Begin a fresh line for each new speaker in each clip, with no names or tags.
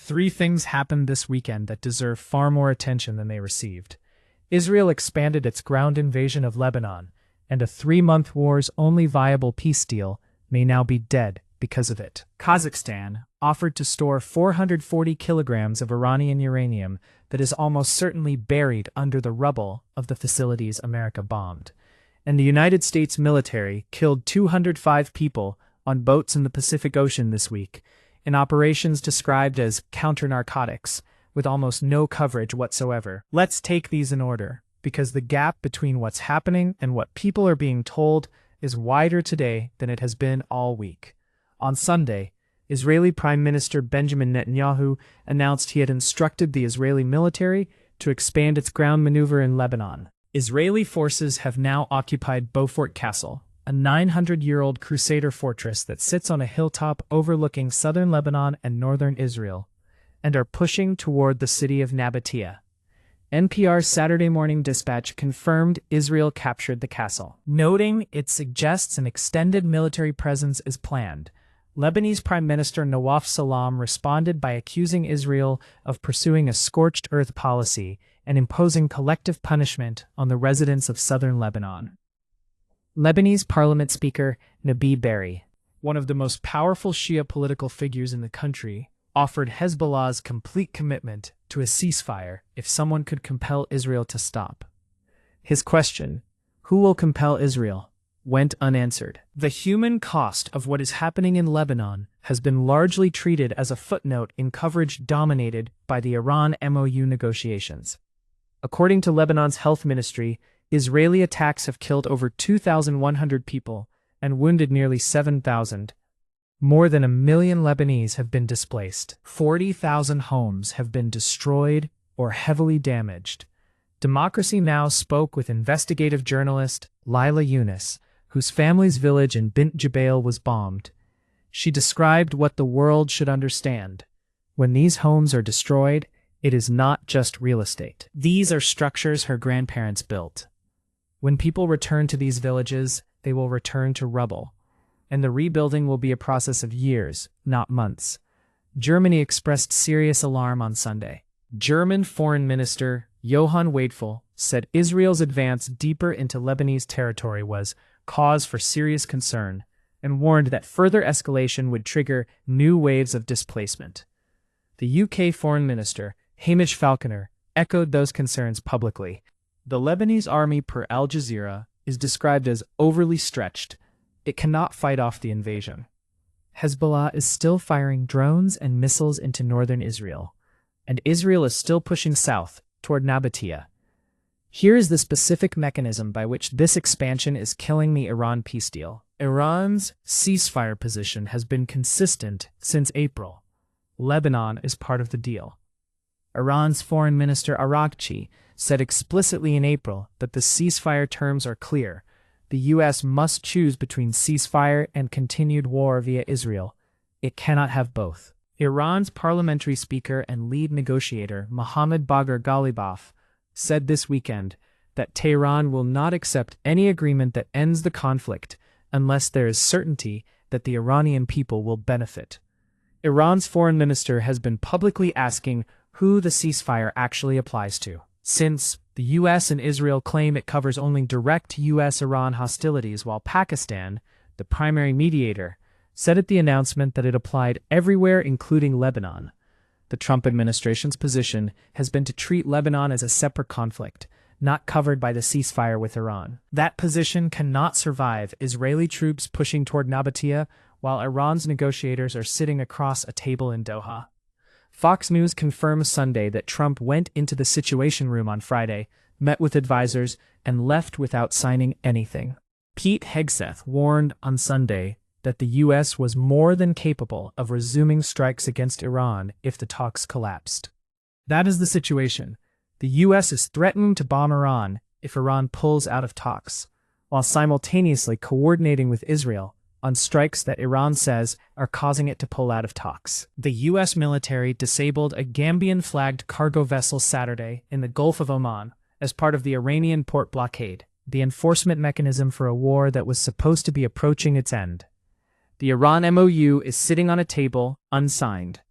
Three things happened this weekend that deserve far more attention than they received. Israel expanded its ground invasion of Lebanon, and a 3-month war's only viable peace deal may now be dead because of it. Kazakhstan offered to store 440 kilograms of Iranian uranium that is almost certainly buried under the rubble of the facilities America bombed. And the United States military killed 205 people on boats in the Pacific Ocean this week, in operations described as counter-narcotics, with almost no coverage whatsoever. Let's take these in order, because the gap between what's happening and what people are being told is wider today than it has been all week. On Sunday, Israeli Prime Minister Benjamin Netanyahu announced he had instructed the Israeli military to expand its ground maneuver in Lebanon. Israeli forces have now occupied Beaufort Castle, a 900-year-old Crusader fortress that sits on a hilltop overlooking southern Lebanon and northern Israel, and are pushing toward the city of Nabatiyeh. NPR's Saturday Morning Dispatch confirmed Israel captured the castle, noting it suggests an extended military presence is planned. Lebanese Prime Minister Nawaf Salam responded by accusing Israel of pursuing a scorched earth policy and imposing collective punishment on the residents of southern Lebanon. Lebanese Parliament Speaker Nabi Berri, one of the most powerful Shia political figures in the country, offered Hezbollah's complete commitment to a ceasefire if someone could compel Israel to stop. His question, "Who will compel Israel?" went unanswered. The human cost of what is happening in Lebanon has been largely treated as a footnote in coverage dominated by the Iran MOU negotiations. According to Lebanon's health ministry, Israeli attacks have killed over 2,100 people and wounded nearly 7,000. More than 1 million Lebanese have been displaced. 40,000 homes have been destroyed or heavily damaged. Democracy Now! Spoke with investigative journalist Lila Eunice, whose family's village in Bint Jbeil was bombed. She described what the world should understand. When these homes are destroyed, it is not just real estate. These are structures her grandparents built. When people return to these villages, they will return to rubble, and the rebuilding will be a process of years, not months. Germany expressed serious alarm on Sunday. German Foreign Minister Johann Waidful said Israel's advance deeper into Lebanese territory was cause for serious concern, and warned that further escalation would trigger new waves of displacement. The UK Foreign Minister, Hamish Falconer, echoed those concerns publicly. The Lebanese army, per Al Jazeera, is described as overly stretched. It cannot fight off the invasion. Hezbollah is still firing drones and missiles into northern Israel, and Israel is still pushing south toward Nabatiyeh. Here is the specific mechanism by which this expansion is killing the Iran peace deal. Iran's ceasefire position has been consistent since April. Lebanon is part of the deal. Iran's Foreign Minister Araghchi said explicitly in April that the ceasefire terms are clear. The U.S. must choose between ceasefire and continued war via Israel. It cannot have both. Iran's parliamentary speaker and lead negotiator Mohammad Bagher Ghalibaf said this weekend that Tehran will not accept any agreement that ends the conflict unless there is certainty that the Iranian people will benefit. Iran's foreign minister has been publicly asking who the ceasefire actually applies to, since the U.S. and Israel claim it covers only direct U.S.-Iran hostilities, while Pakistan, the primary mediator, said at the announcement that it applied everywhere including Lebanon. The Trump administration's position has been to treat Lebanon as a separate conflict, not covered by the ceasefire with Iran. That position cannot survive Israeli troops pushing toward Nabatiyeh while Iran's negotiators are sitting across a table in Doha. Fox News confirmed Sunday that Trump went into the Situation Room on Friday, met with advisors, and left without signing anything. Pete Hegseth warned on Sunday that the U.S. was more than capable of resuming strikes against Iran if the talks collapsed. That is the situation. The U.S. is threatening to bomb Iran if Iran pulls out of talks, while simultaneously coordinating with Israel on strikes that Iran says are causing it to pull out of talks. The U.S. military disabled a Gambian-flagged cargo vessel Saturday in the Gulf of Oman as part of the Iranian port blockade, the enforcement mechanism for a war that was supposed to be approaching its end. The Iran MOU is sitting on a table, unsigned.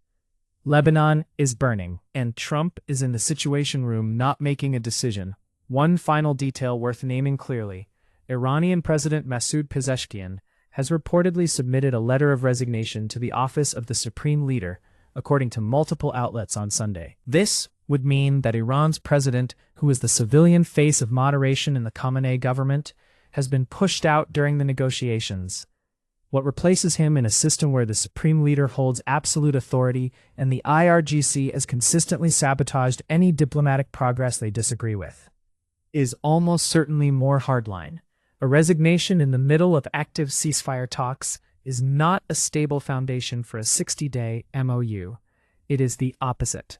Lebanon is burning, and Trump is in the Situation Room not making a decision. One final detail worth naming clearly: Iranian President Masoud Pezeshkian has reportedly submitted a letter of resignation to the office of the Supreme Leader, according to multiple outlets on Sunday. This would mean that Iran's president, who is the civilian face of moderation in the Khamenei government, has been pushed out during the negotiations. What replaces him in a system where the Supreme Leader holds absolute authority and the IRGC has consistently sabotaged any diplomatic progress they disagree with, is almost certainly more hardline. A resignation in the middle of active ceasefire talks is not a stable foundation for a 60-day MOU. It is the opposite.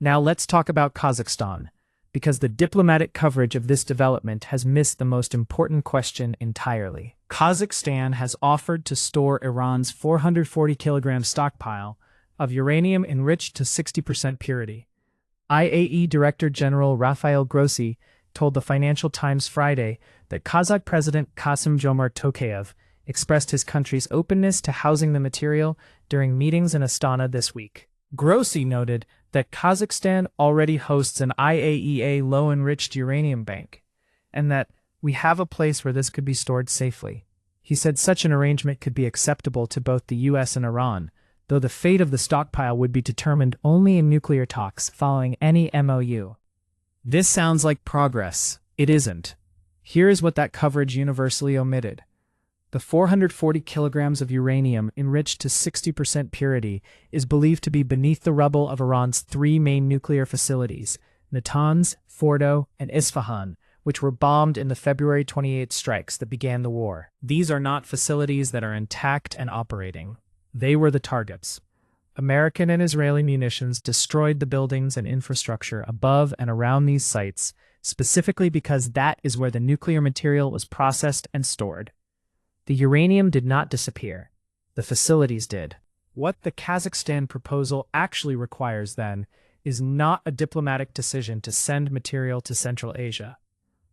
Now let's talk about Kazakhstan, because the diplomatic coverage of this development has missed the most important question entirely. Kazakhstan has offered to store Iran's 440-kilogram stockpile of uranium enriched to 60% purity. IAEA Director General Rafael Grossi told the Financial Times Friday that Kazakh President Kassym-Jomart Tokayev expressed his country's openness to housing the material during meetings in Astana this week. Grossi noted that Kazakhstan already hosts an IAEA low-enriched uranium bank, and that we have a place where this could be stored safely. He said such an arrangement could be acceptable to both the US and Iran, though the fate of the stockpile would be determined only in nuclear talks following any MOU. This sounds like progress. It isn't. Here is what that coverage universally omitted. The 440 kilograms of uranium enriched to 60% purity is believed to be beneath the rubble of Iran's three main nuclear facilities, Natanz, Fordo, and Isfahan, which were bombed in the February 28 strikes that began the war. These are not facilities that are intact and operating. They were the targets. American and Israeli munitions destroyed the buildings and infrastructure above and around these sites, specifically because that is where the nuclear material was processed and stored. The uranium did not disappear. The facilities did. What the Kazakhstan proposal actually requires, then, is not a diplomatic decision to send material to Central Asia.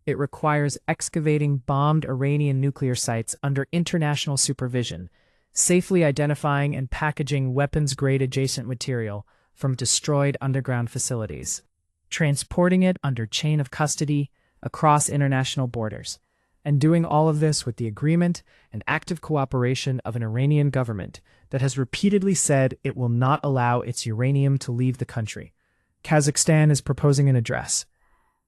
It requires excavating bombed Iranian nuclear sites under international supervision, safely identifying and packaging weapons-grade adjacent material from destroyed underground facilities, transporting it under chain of custody across international borders, and doing all of this with the agreement and active cooperation of an Iranian government that has repeatedly said it will not allow its uranium to leave the country. Kazakhstan is proposing an address.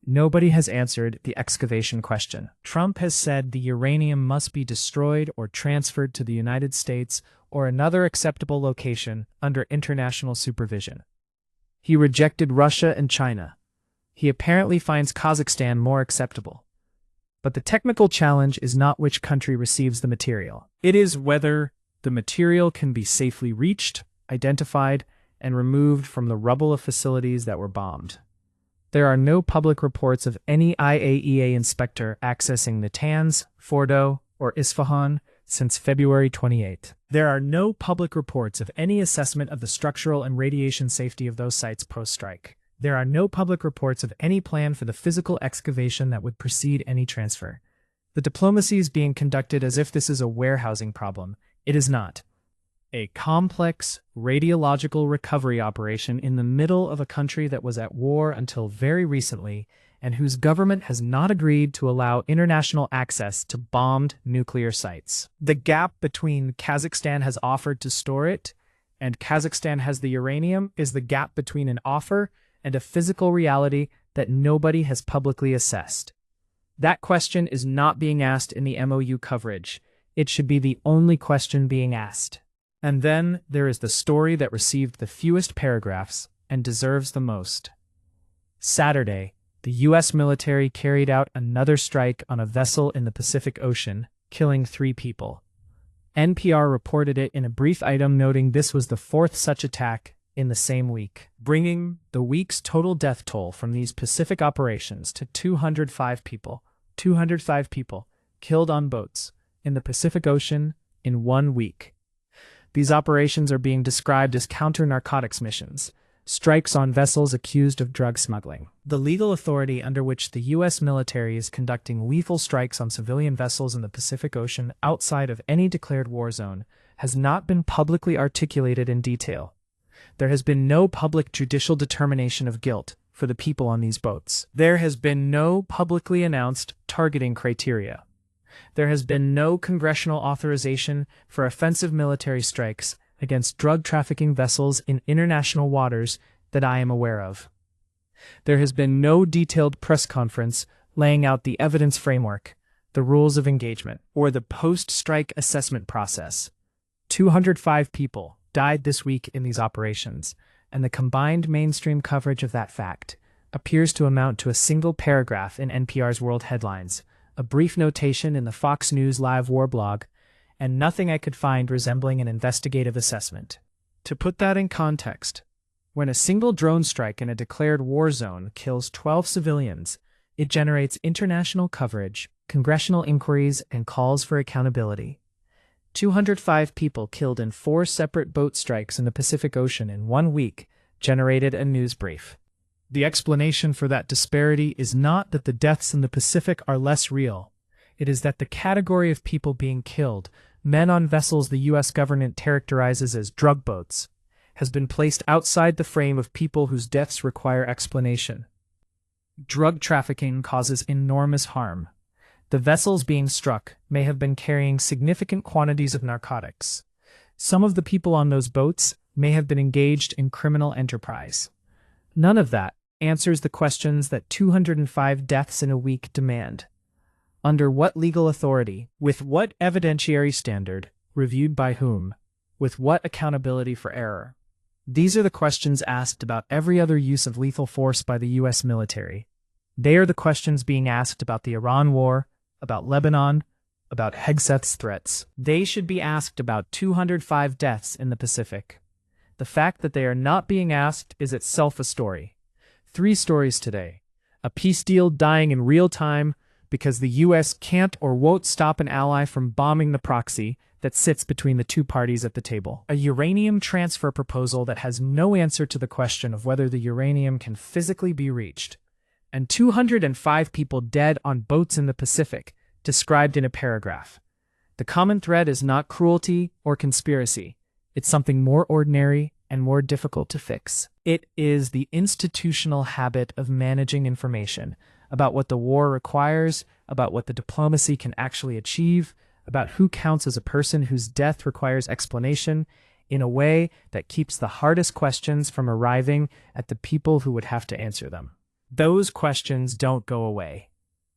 Nobody has answered the excavation question. Trump has said the uranium must be destroyed or transferred to the United States or another acceptable location under international supervision. He rejected Russia and China. He apparently finds Kazakhstan more acceptable. But the technical challenge is not which country receives the material. It is whether the material can be safely reached, identified, and removed from the rubble of facilities that were bombed. There are no public reports of any IAEA inspector accessing Natanz, Fordo, or Isfahan since February 28. There are no public reports of any assessment of the structural and radiation safety of those sites post-strike. There are no public reports of any plan for the physical excavation that would precede any transfer. The diplomacy is being conducted as if this is a warehousing problem. It is not. A complex radiological recovery operation in the middle of a country that was at war until very recently and whose government has not agreed to allow international access to bombed nuclear sites. The gap between Kazakhstan has offered to store it and Kazakhstan has the uranium is the gap between an offer and a physical reality that nobody has publicly assessed. That question is not being asked in the MOU coverage. It should be the only question being asked. And then there is the story that received the fewest paragraphs and deserves the most. Saturday, the U.S. military carried out another strike on a vessel in the Pacific Ocean, killing 3 people. NPR reported it in a brief item noting this was the 4th such attack in the same week, bringing the week's total death toll from these Pacific operations to 205 people. 205 people killed on boats in the Pacific Ocean in 1 week. These operations are being described as counter-narcotics missions, strikes on vessels accused of drug smuggling. The legal authority under which the U.S. military is conducting lethal strikes on civilian vessels in the Pacific Ocean outside of any declared war zone has not been publicly articulated in detail. There has been no public judicial determination of guilt for the people on these boats. There has been no publicly announced targeting criteria. There has been no congressional authorization for offensive military strikes against drug trafficking vessels in international waters that I am aware of. There has been no detailed press conference laying out the evidence framework, the rules of engagement, or the post-strike assessment process. 205 people died this week in these operations, and the combined mainstream coverage of that fact appears to amount to a single paragraph in NPR's World Headlines, a brief notation in the Fox News Live War blog, and nothing I could find resembling an investigative assessment. To put that in context, when a single drone strike in a declared war zone kills 12 civilians, it generates international coverage, congressional inquiries, and calls for accountability. 205 people killed in 4 separate boat strikes in the Pacific Ocean in 1 week generated a news brief. The explanation for that disparity is not that the deaths in the Pacific are less real. It is that the category of people being killed, men on vessels the U.S. government characterizes as drug boats, has been placed outside the frame of people whose deaths require explanation. Drug trafficking causes enormous harm. The vessels being struck may have been carrying significant quantities of narcotics. Some of the people on those boats may have been engaged in criminal enterprise. None of that answers the questions that 205 deaths in a week demand. Under what legal authority? With what evidentiary standard? Reviewed by whom? With what accountability for error? These are the questions asked about every other use of lethal force by the U.S. military. They are the questions being asked about the Iran war, about Lebanon, about Hegseth's threats. They should be asked about 205 deaths in the Pacific. The fact that they are not being asked is itself a story. 3 stories today. A peace deal dying in real time because the U.S. can't or won't stop an ally from bombing the proxy that sits between the 2 parties at the table. A uranium transfer proposal that has no answer to the question of whether the uranium can physically be reached. And 205 people dead on boats in the Pacific, described in a paragraph. The common thread is not cruelty or conspiracy. It's something more ordinary and more difficult to fix. It is the institutional habit of managing information about what the war requires, about what the diplomacy can actually achieve, about who counts as a person whose death requires explanation, in a way that keeps the hardest questions from arriving at the people who would have to answer them. Those questions don't go away.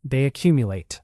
They accumulate.